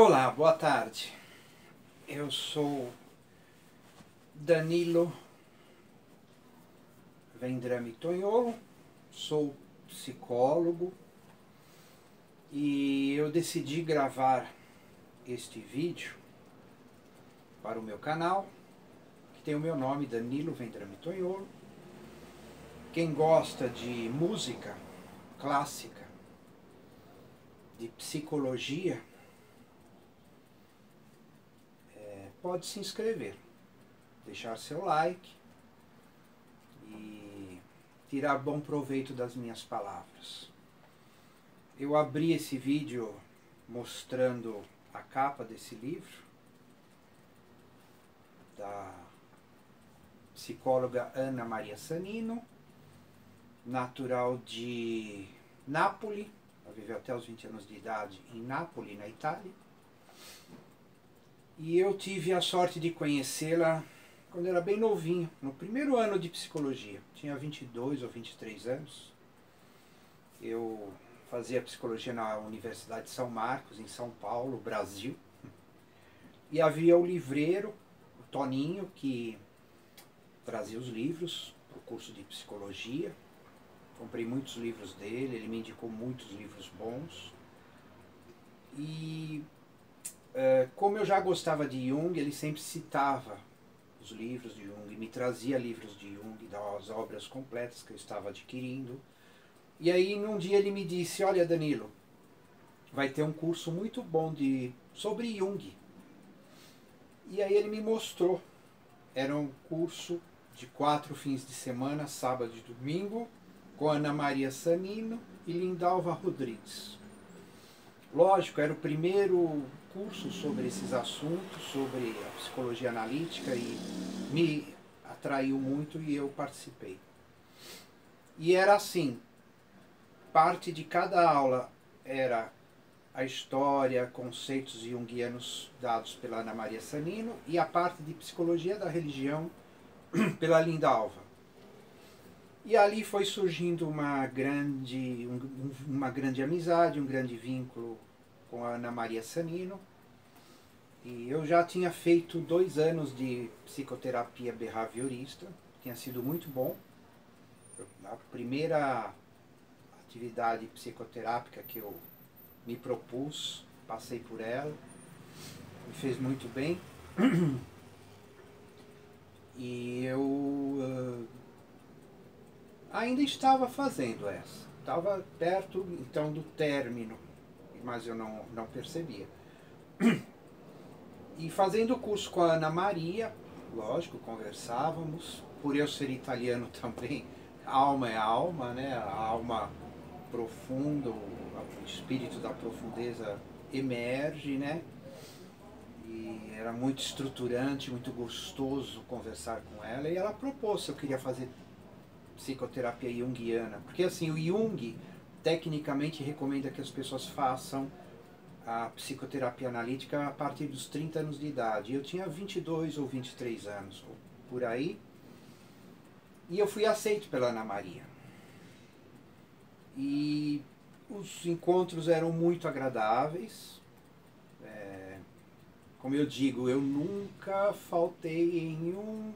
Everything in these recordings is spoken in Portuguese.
Olá, boa tarde. Eu sou Danilo Vendrame Tonholo, sou psicólogo e eu decidi gravar este vídeo para o meu canal, que tem o meu nome, Danilo Vendrame Tonholo. Quem gosta de música clássica, de psicologia, pode se inscrever, deixar seu like e tirar bom proveito das minhas palavras. Eu abri esse vídeo mostrando a capa desse livro, da psicóloga Anna Maria Sannino, natural de Nápoles, ela viveu até os 20 anos de idade em Nápoles, na Itália. E eu tive a sorte de conhecê-la quando era bem novinho, no primeiro ano de psicologia. Tinha 22 ou 23 anos. Eu fazia psicologia na Universidade de São Marcos, em São Paulo, Brasil. E havia o livreiro, o Toninho, que trazia os livros para o curso de psicologia. Comprei muitos livros dele, ele me indicou muitos livros bons. E como eu já gostava de Jung, ele sempre citava os livros de Jung, me trazia livros de Jung, das obras completas que eu estava adquirindo. E aí, num dia ele me disse: olha, Danilo, vai ter um curso muito bom sobre Jung. E aí ele me mostrou. Era um curso de 4 fins de semana, sábado e domingo, com Anna Maria Sannino e Lindalva Rodrigues. Lógico, era o primeiro curso sobre esses assuntos, sobre a psicologia analítica, e me atraiu muito e eu participei. E era assim, parte de cada aula era a história, conceitos junguianos dados pela Anna Maria Sannino, e a parte de psicologia da religião pela Lindalva. E ali foi surgindo uma grande amizade, um grande vínculo com a Anna Maria Sannino. E eu já tinha feito 2 anos de psicoterapia behaviorista, tinha sido muito bom. A primeira atividade psicoterápica que eu me propus, passei por ela, me fez muito bem. E eu ainda estava fazendo essa, estava perto então do término, mas eu não percebia. E fazendo o curso com a Anna Maria, lógico, conversávamos, por eu ser italiano também, alma é alma, né? A alma profunda, o espírito da profundeza emerge, né? E era muito estruturante, muito gostoso conversar com ela, e ela propôs se eu queria fazer psicoterapia junguiana, porque assim, o Jung tecnicamente recomenda que as pessoas façam a psicoterapia analítica a partir dos 30 anos de idade. Eu tinha 22 ou 23 anos, ou por aí, e eu fui aceito pela Anna Maria. E os encontros eram muito agradáveis. Como eu digo, eu nunca faltei em nenhum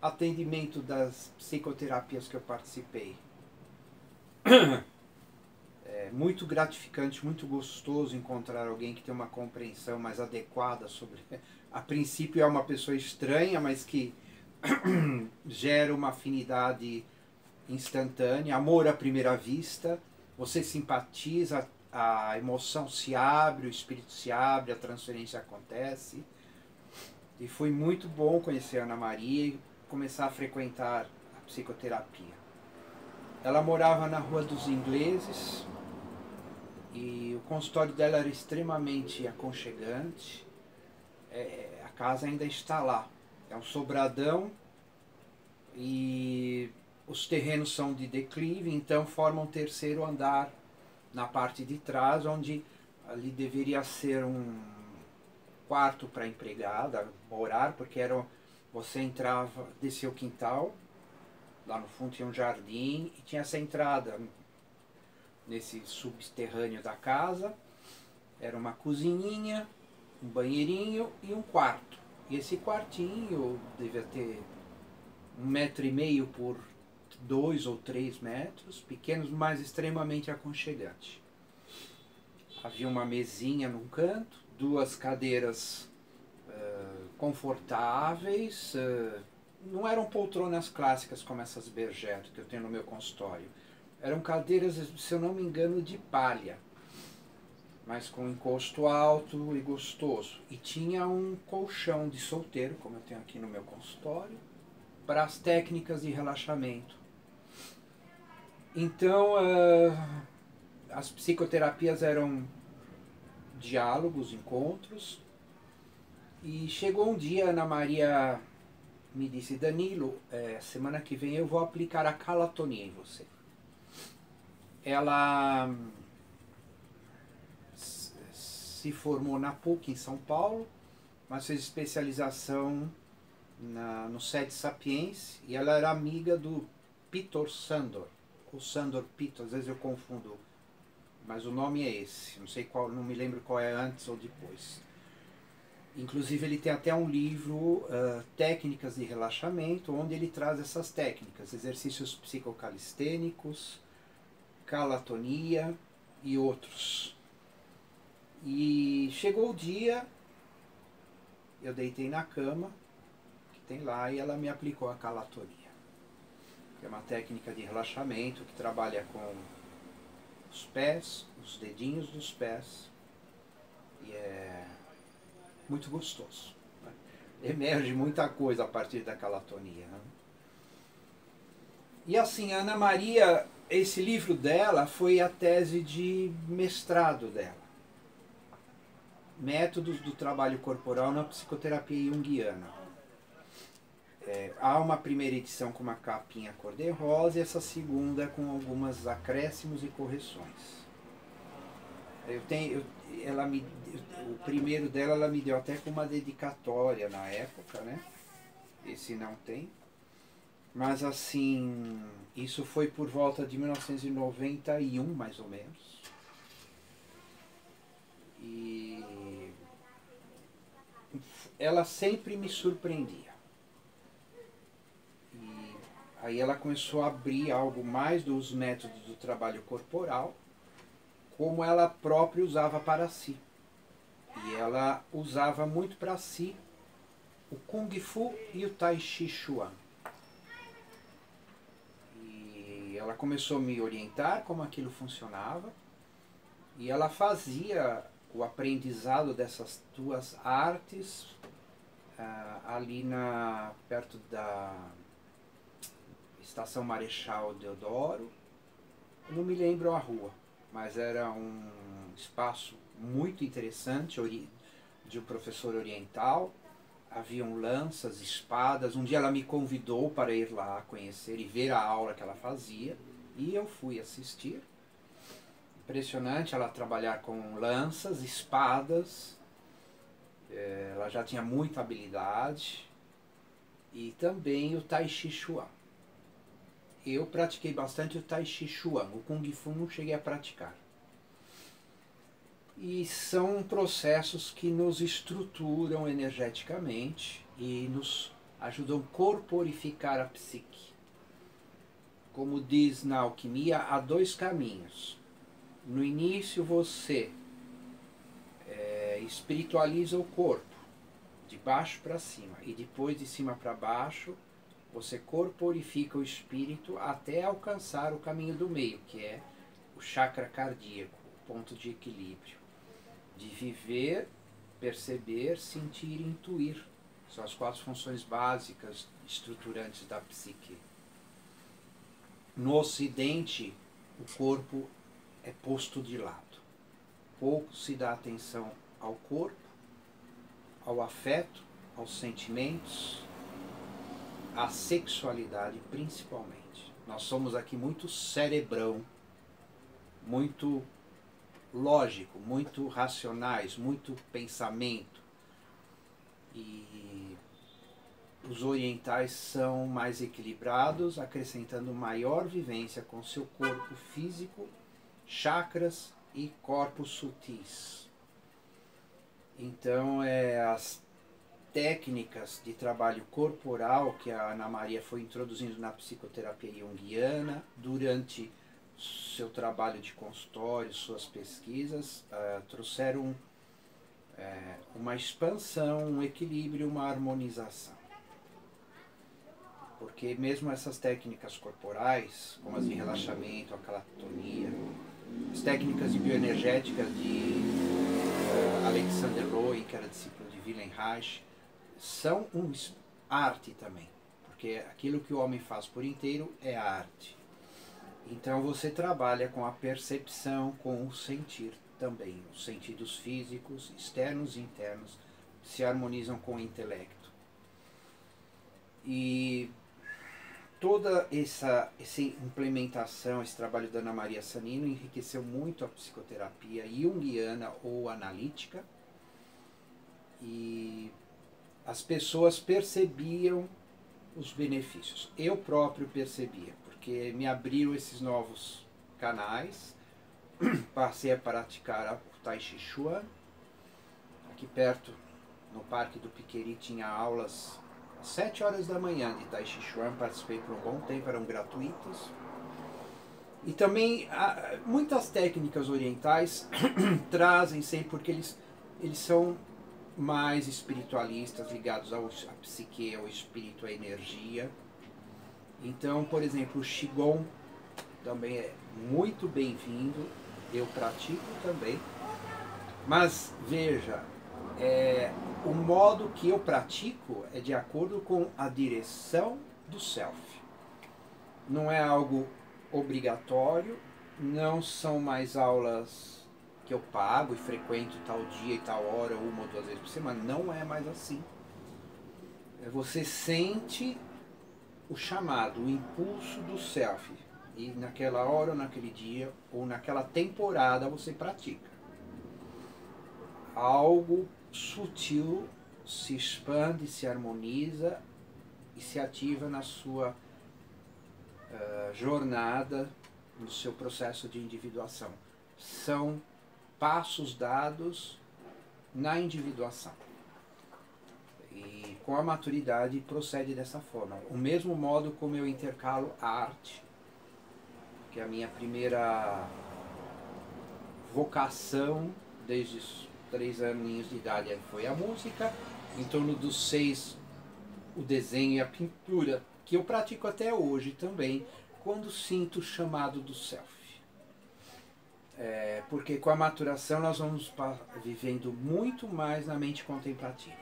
atendimento das psicoterapias que eu participei. É muito gratificante, muito gostoso encontrar alguém que tem uma compreensão mais adequada sobre... A princípio é uma pessoa estranha, mas que gera uma afinidade instantânea, amor à primeira vista, você simpatiza, a emoção se abre, o espírito se abre, a transferência acontece. E foi muito bom conhecer a Anna Maria e começar a frequentar a psicoterapia. Ela morava na Rua dos Ingleses e o consultório dela era extremamente aconchegante. A casa ainda está lá. É um sobradão e os terrenos são de declive, então formam um 3º andar na parte de trás, onde ali deveria ser um quarto para empregada morar, porque você entrava, descia o quintal, lá no fundo tinha um jardim e tinha essa entrada nesse subterrâneo da casa. Era uma cozinhinha, um banheirinho e um quarto. E esse quartinho devia ter 1,5 m por 2 ou 3 metros, pequenos, mas extremamente aconchegante. Havia uma mesinha num canto, 2 cadeiras confortáveis, não eram poltronas clássicas como essas Bergère que eu tenho no meu consultório. Eram cadeiras, se eu não me engano, de palha, mas com encosto alto e gostoso. E tinha um colchão de solteiro, como eu tenho aqui no meu consultório, para as técnicas de relaxamento. Então, as psicoterapias eram diálogos, encontros. E chegou um dia, Ana Maria me disse: Danilo, semana que vem eu vou aplicar a calatonia em você. Ela se formou na PUC em São Paulo, mas fez especialização no SED Sapiens, e ela era amiga do Peter Sandor, ou Sandor Peter, às vezes eu confundo, mas o nome é esse, não sei qual, não me lembro qual é antes ou depois. Inclusive ele tem até um livro, Técnicas de Relaxamento, onde ele traz essas técnicas, exercícios psicocalistênicos, calatonia e outros. E chegou o dia, eu deitei na cama, que tem lá, e ela me aplicou a calatonia. Que é uma técnica de relaxamento que trabalha com os pés, os dedinhos dos pés, e é muito gostoso. Né? Emerge muita coisa a partir da calatonia. Né? E assim, a Ana Maria, esse livro dela foi a tese de mestrado dela. Métodos do trabalho corporal na psicoterapia junguiana. Há uma primeira edição com uma capinha cor-de-rosa e essa segunda com algumas acréscimos e correções. O primeiro dela ela me deu até com uma dedicatória na época, né? Esse não tem. Mas assim, isso foi por volta de 1991, mais ou menos. E ela sempre me surpreendia. E aí ela começou a abrir algo mais dos métodos do trabalho corporal, como ela própria usava para si. E ela usava muito para si o Kung Fu e o Tai Chi Chuan. E ela começou a me orientar como aquilo funcionava, e ela fazia o aprendizado dessas 2 artes ali perto da Estação Marechal Deodoro. Eu não me lembro a rua, mas era um espaço muito interessante, de um professor oriental. Haviam lanças, espadas. Um dia ela me convidou para ir lá conhecer e ver a aula que ela fazia, e eu fui assistir. Impressionante ela trabalhar com lanças, espadas. Ela já tinha muita habilidade. E também o Tai Chi Chuan. Eu pratiquei bastante o Tai Chi Chuan. O Kung Fu não cheguei a praticar. E são processos que nos estruturam energeticamente e nos ajudam a corporificar a psique. Como diz na alquimia, há 2 caminhos. No início você espiritualiza o corpo, de baixo para cima, e depois de cima para baixo você corporifica o espírito até alcançar o caminho do meio, que é o chakra cardíaco, o ponto de equilíbrio. De viver, perceber, sentir e intuir. São as 4 funções básicas estruturantes da psique. No Ocidente, o corpo é posto de lado. Pouco se dá atenção ao corpo, ao afeto, aos sentimentos, à sexualidade principalmente. Nós somos aqui muito cerebrão, muito lógico, muito racionais, muito pensamento. E os orientais são mais equilibrados, acrescentando maior vivência com seu corpo físico, chakras e corpos sutis. Então, as técnicas de trabalho corporal que a Ana Maria foi introduzindo na psicoterapia junguiana durante seu trabalho de consultório, suas pesquisas, trouxeram uma expansão, um equilíbrio, uma harmonização. Porque mesmo essas técnicas corporais, como as de relaxamento, a calatonia, as técnicas de bioenergética de Alexander Lowy, que era discípulo de Wilhelm Reich, são arte também. Porque aquilo que o homem faz por inteiro é arte. Então você trabalha com a percepção, com o sentir também. Os sentidos físicos, externos e internos, se harmonizam com o intelecto. E toda essa implementação, esse trabalho da Ana Maria Sanino enriqueceu muito a psicoterapia junguiana ou analítica, e as pessoas percebiam os benefícios. Eu próprio percebia, porque me abriram esses novos canais, passei a praticar o Tai Chi Chuan. Aqui perto, no Parque do Piqueri, tinha aulas às 7 horas da manhã de Tai Chi Chuan, participei por um bom tempo, eram gratuitas. E também muitas técnicas orientais trazem sempre, porque eles são mais espiritualistas, ligados à psique, ao espírito, à energia. Então, por exemplo, o Qigong também é muito bem-vindo, eu pratico também. Mas, veja, o modo que eu pratico é de acordo com a direção do self. Não é algo obrigatório, não são mais aulas que eu pago e frequento tal dia e tal hora, 1 ou 2 vezes por semana. Não é mais assim. Você sente o chamado, o impulso do self. E naquela hora, ou naquele dia, ou naquela temporada você pratica. Algo sutil se expande, se harmoniza e se ativa na sua jornada, no seu processo de individuação. São passos dados na individuação. E com a maturidade procede dessa forma. O mesmo modo como eu intercalo a arte, que é a minha primeira vocação desde os 3 aninhos de idade foi a música, em torno dos 6 o desenho e a pintura, que eu pratico até hoje também, quando sinto o chamado do self. Porque com a maturação nós vamos vivendo muito mais na mente contemplativa.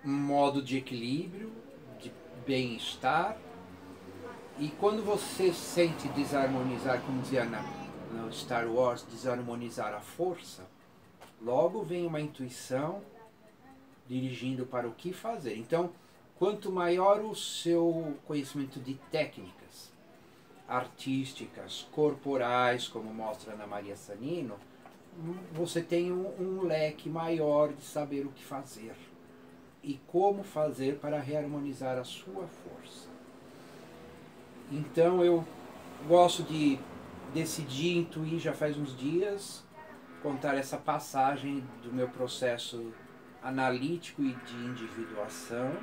Um modo de equilíbrio, de bem-estar. E quando você sente desarmonizar, como dizia no Star Wars, desarmonizar a força, logo vem uma intuição dirigindo para o que fazer. Então, quanto maior o seu conhecimento de técnicas artísticas, corporais, como mostra Ana Maria Sanino, você tem um leque maior de saber o que fazer e como fazer para reharmonizar a sua força. Então eu gosto de decidir, intuir já faz uns dias, contar essa passagem do meu processo analítico e de individuação,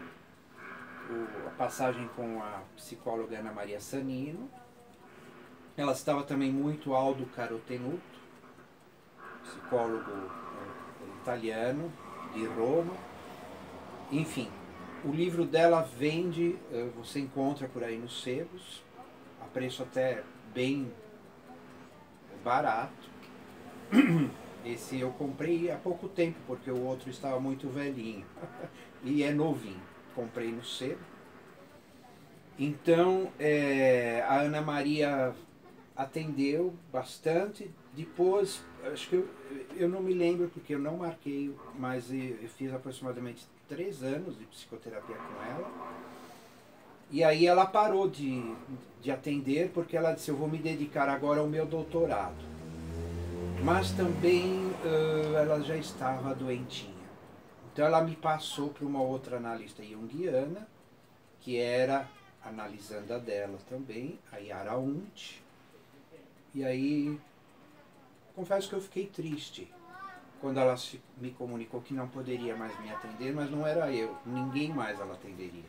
a passagem com a psicóloga Ana Maria Sanino. Ela estava também muito Aldo Carotenuto, psicólogo italiano, de Roma. Enfim, o livro dela vende, você encontra por aí nos sebos, a preço até bem barato. Esse eu comprei há pouco tempo, porque o outro estava muito velhinho e é novinho. Comprei no sebo. Então, a Ana Maria atendeu bastante. Depois, acho que eu não me lembro porque eu não marquei, mas eu fiz aproximadamente 3 anos de psicoterapia com ela. E aí ela parou de atender porque ela disse, eu vou me dedicar agora ao meu doutorado. Mas também ela já estava doentinha. Então ela me passou para uma outra analista junguiana, que era analisanda dela também, a Yara Unt. E aí, confesso que eu fiquei triste quando ela me comunicou que não poderia mais me atender, mas não era eu, ninguém mais ela atenderia.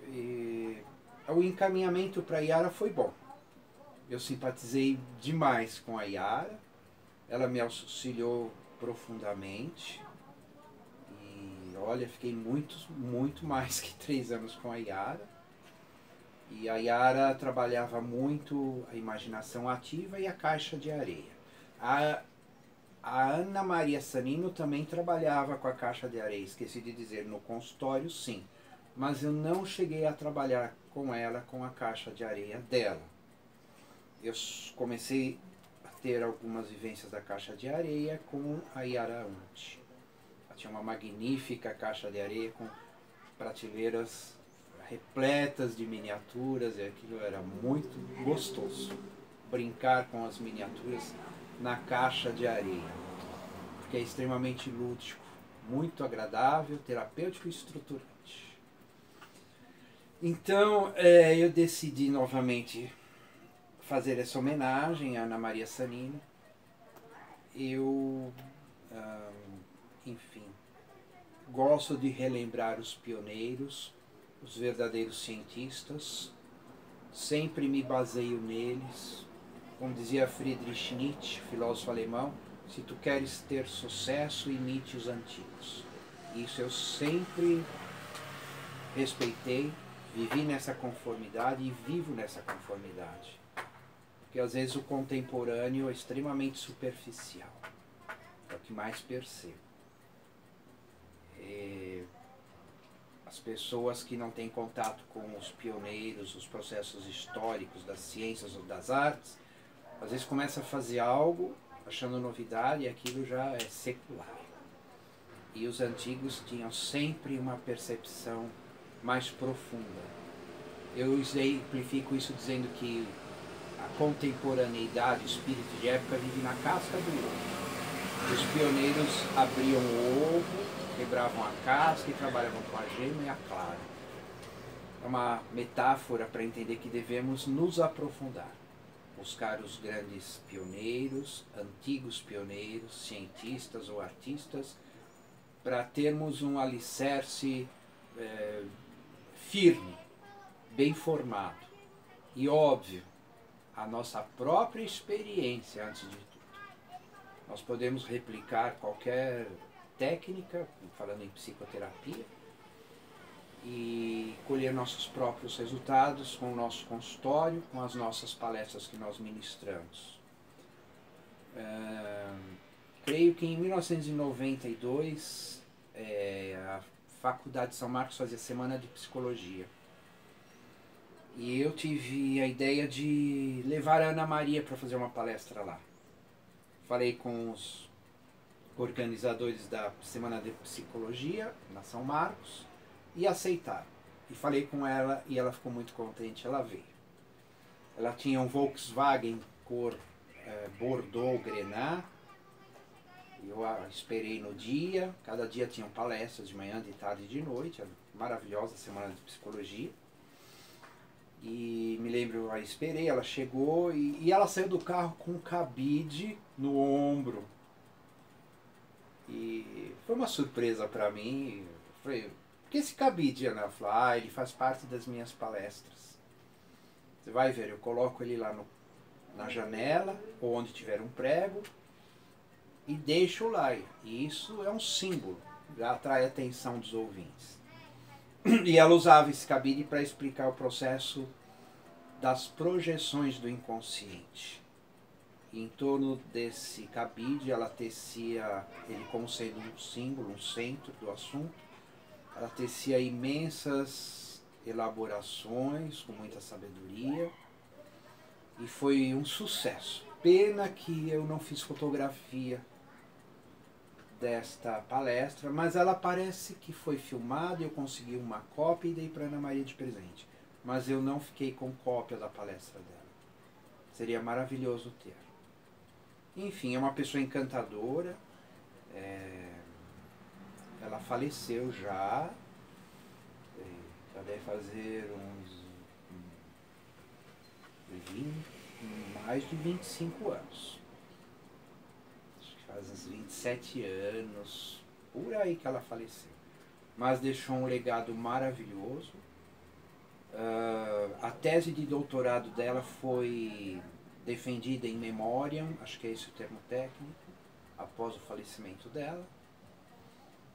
E o encaminhamento para a Yara foi bom. Eu simpatizei demais com a Yara, ela me auxiliou profundamente e olha, fiquei muito mais que 3 anos com a Yara. E a Yara trabalhava muito a imaginação ativa e a caixa de areia. A Ana Maria Sanino também trabalhava com a caixa de areia, esqueci de dizer, no consultório sim, mas eu não cheguei a trabalhar com ela com a caixa de areia dela. Eu comecei a ter algumas vivências da caixa de areia com a Yara Unti. Ela tinha uma magnífica caixa de areia com prateleiras repletas de miniaturas, e aquilo era muito gostoso, brincar com as miniaturas na caixa de areia, porque é extremamente lúdico, muito agradável, terapêutico e estruturante. Então eu decidi novamente fazer essa homenagem a Ana Maria Sanino. Eu, enfim, gosto de relembrar os pioneiros, os verdadeiros cientistas, sempre me baseio neles. Como dizia Friedrich Nietzsche, filósofo alemão, se tu queres ter sucesso, imite os antigos. Isso eu sempre respeitei, vivi nessa conformidade e vivo nessa conformidade. Porque às vezes o contemporâneo é extremamente superficial, é o que mais percebo. As pessoas que não têm contato com os pioneiros, os processos históricos das ciências ou das artes, às vezes começa a fazer algo achando novidade e aquilo já é secular. E os antigos tinham sempre uma percepção mais profunda. Eu exemplifico isso dizendo que a contemporaneidade, o espírito de época vive na casca do ovo. Os pioneiros abriam o ovo, quebravam a casca e trabalhavam com a gema e a clara. É uma metáfora para entender que devemos nos aprofundar. Buscar os grandes pioneiros, antigos pioneiros, cientistas ou artistas, para termos um alicerce firme, bem formado. E óbvio, a nossa própria experiência antes de tudo. Nós podemos replicar qualquer técnica, falando em psicoterapia, e colher nossos próprios resultados com o nosso consultório, com as nossas palestras que nós ministramos. Creio que em 1992 a Faculdade de São Marcos fazia Semana de Psicologia. E eu tive a ideia de levar a Ana Maria para fazer uma palestra lá. Falei com os organizadores da Semana de Psicologia na São Marcos e aceitaram. E falei com ela e ela ficou muito contente, ela veio. Ela tinha um Volkswagen cor Bordeaux Grenat. Eu a esperei no dia, cada dia tinham palestras de manhã, de tarde e de noite, a maravilhosa Semana de Psicologia. E me lembro, eu a esperei, ela chegou e ela saiu do carro com um cabide no ombro. E foi uma surpresa para mim. Eu falei, por que esse cabide, Ana? Ela falou, ele faz parte das minhas palestras. Você vai ver, eu coloco ele lá na janela, ou onde tiver um prego, e deixo lá. E isso é um símbolo, já atrai a atenção dos ouvintes. E ela usava esse cabide para explicar o processo das projeções do inconsciente. E em torno desse cabide ela tecia, ele como sendo um símbolo, um centro do assunto, ela tecia imensas elaborações com muita sabedoria e foi um sucesso. Pena que eu não fiz fotografia desta palestra, mas ela parece que foi filmada, eu consegui uma cópia e dei para Ana Maria de presente. Mas eu não fiquei com cópia da palestra dela. Seria maravilhoso ter. Enfim, é uma pessoa encantadora. Ela faleceu já deve fazer mais de 25 anos. Faz uns 17 anos, por aí que ela faleceu. Mas deixou um legado maravilhoso. A tese de doutorado dela foi defendida em memoriam, acho que é esse o termo técnico, após o falecimento dela.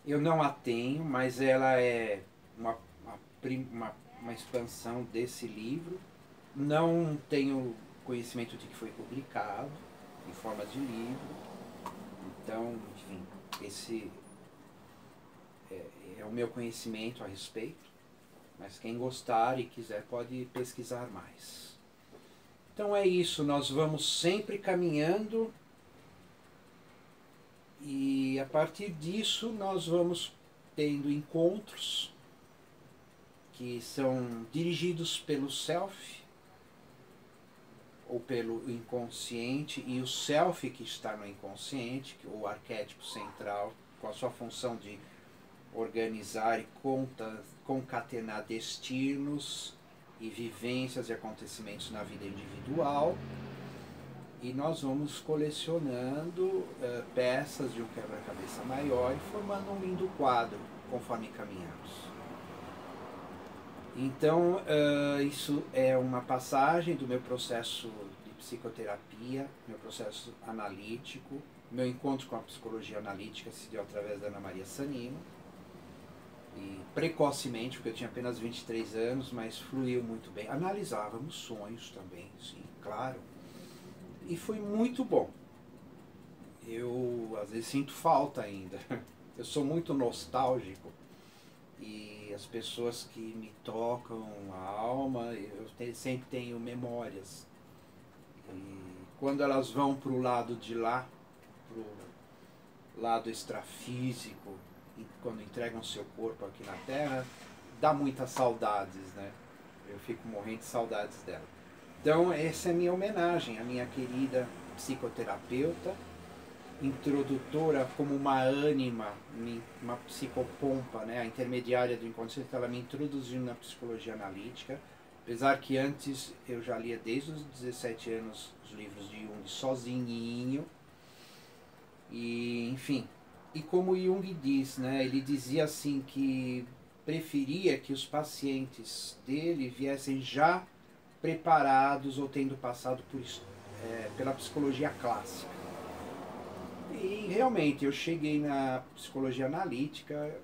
Eu não a tenho, mas ela é uma expansão desse livro. Não tenho conhecimento de que foi publicado em forma de livro. Então, enfim, esse é o meu conhecimento a respeito. Mas quem gostar e quiser pode pesquisar mais. Então é isso, nós vamos sempre caminhando e a partir disso nós vamos tendo encontros que são dirigidos pelo self ou pelo inconsciente, e o self que está no inconsciente, que é o arquétipo central, com a sua função de organizar e concatenar destinos e vivências e acontecimentos na vida individual, e nós vamos colecionando peças de um quebra-cabeça maior e formando um lindo quadro conforme caminhamos. Então isso é uma passagem do meu processo de psicoterapia, meu processo analítico. Meu encontro com a psicologia analítica se deu através da Ana Maria Sanino. E precocemente, porque eu tinha apenas 23 anos, mas fluiu muito bem. Analisávamos sonhos também, sim, claro. E foi muito bom. Eu, às vezes, sinto falta ainda. Eu sou muito nostálgico e as pessoas que me tocam a alma, eu sempre tenho memórias. E quando elas vão para o lado de lá, para o lado extrafísico, quando entregam seu corpo aqui na Terra, dá muitas saudades, né? Eu fico morrendo de saudades dela. Então essa é a minha homenagem à minha querida psicoterapeuta, introdutora como uma ânima, uma psicopompa, né? A intermediária do inconsciente, ela me introduziu na psicologia analítica, apesar que antes eu já lia desde os 17 anos os livros de Jung sozinho, e enfim. E como Jung diz, né, ele dizia assim que preferia que os pacientes dele viessem já preparados ou tendo passado pela psicologia clássica. E realmente eu cheguei na psicologia analítica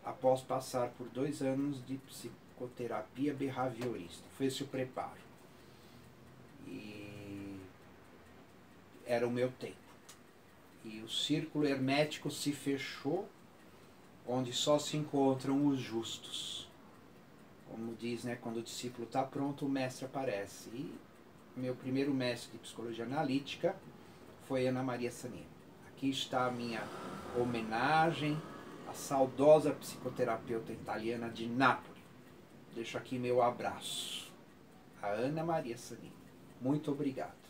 após passar por 2 anos de psicoterapia behaviorista. Foi esse o preparo. E era o meu tempo. E o círculo hermético se fechou, onde só se encontram os justos. Como diz, né, quando o discípulo está pronto, o mestre aparece. E meu primeiro mestre de psicologia analítica foi Ana Maria Sanino. Aqui está a minha homenagem à saudosa psicoterapeuta italiana de Nápoles. Deixo aqui meu abraço. A Ana Maria Sanino. Muito obrigado.